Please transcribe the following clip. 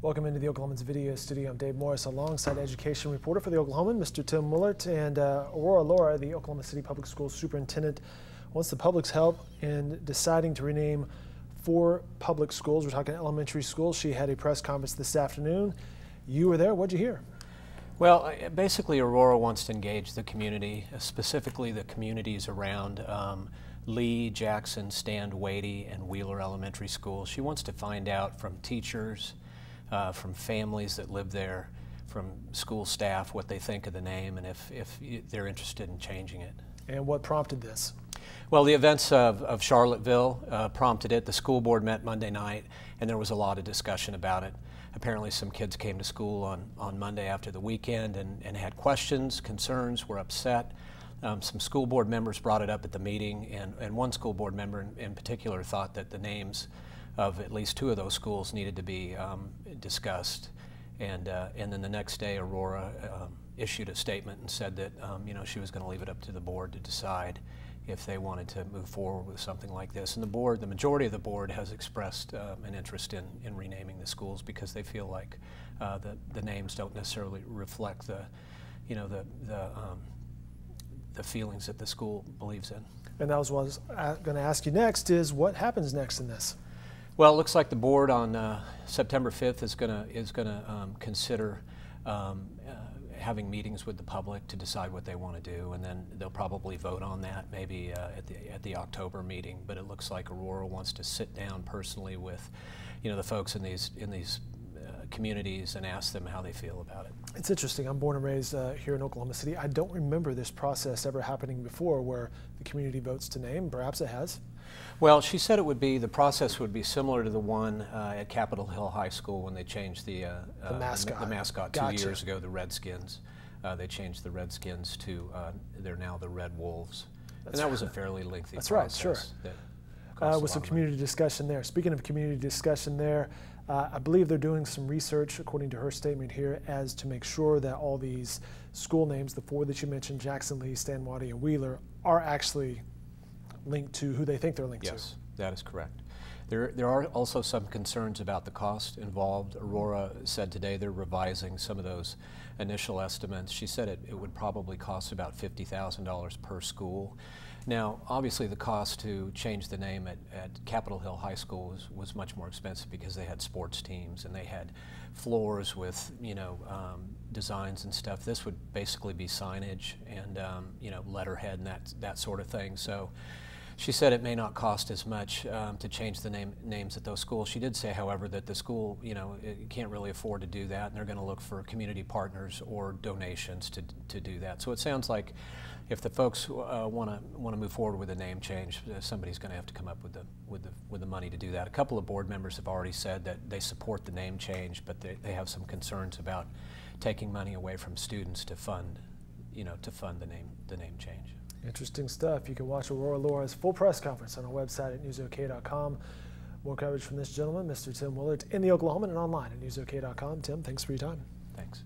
Welcome into the Oklahoman's video studio. I'm Dave Morris alongside education reporter for the Oklahoman, Mr. Tim Willert, and Aurora Lora, the Oklahoma City Public Schools Superintendent, wants the public's help in deciding to rename 4 public schools. We're talking elementary schools. She had a press conference this afternoon. You were there. What'd you hear? Well, basically Aurora wants to engage the community, specifically the communities around Lee, Jackson, Stand, Wadey, and Wheeler Elementary Schools. She wants to find out from teachers, from families that live there, from school staff, what they think of the name and if they're interested in changing it. And what prompted this? Well, the events of Charlottesville prompted it. The school board met Monday night and there was a lot of discussion about it. Apparently some kids came to school on Monday after the weekend and had questions, concerns, were upset. Some school board members brought it up at the meeting, and one school board member in particular thought that the names of at least 2 of those schools needed to be discussed. And then the next day Aurora issued a statement and said that she was going to leave it up to the board to decide if they wanted to move forward with something like this. And the majority of the board has expressed an interest in renaming the schools because they feel like the names don't necessarily reflect the feelings that the school believes in. And that was what I was going to ask you next, is what happens next in this? Well, it looks like the board on September 5th is going to consider having meetings with the public to decide what they want to do, and then they'll probably vote on that maybe at the October meeting. But it looks like Aurora wants to sit down personally with the folks in these communities and ask them how they feel about it. It's interesting. I'm born and raised here in Oklahoma City. I don't remember this process ever happening before where the community votes to name. Perhaps it has. Well, she said the process would be similar to the one at Capitol Hill High School when they changed the mascot Gotcha. 2 years ago, the Redskins. They changed the Redskins to, they're now the Red Wolves. And that was a fairly lengthy process. That's right, sure. With some community discussion there. Speaking of community discussion there, I believe they're doing some research, according to her statement here, as to make sure that all these school names, the 4 that you mentioned, Jackson, Lee, Stanwaty, and Wheeler, are actually linked to who they think they're linked to. Yes, that is correct. There are also some concerns about the cost involved. Aurora said today they're revising some of those initial estimates. She said it would probably cost about $50,000 per school. Now, obviously the cost to change the name at Capitol Hill High School was much more expensive because they had sports teams and they had floors with designs and stuff. This would basically be signage and letterhead and that sort of thing. So she said it may not cost as much to change the names at those schools. She did say, however, that the school, it can't really afford to do that, and they're going to look for community partners or donations to do that. So it sounds like if the folks want to move forward with a name change, somebody's going to have to come up with the money to do that. A couple of board members have already said that they support the name change, but they have some concerns about taking money away from students to fund the name change. Interesting stuff. You can watch Aurora Lora's full press conference on our website at newsok.com. More coverage from this gentleman, Mr. Tim Willert, in the Oklahoman and online at newsok.com. Tim, thanks for your time. Thanks.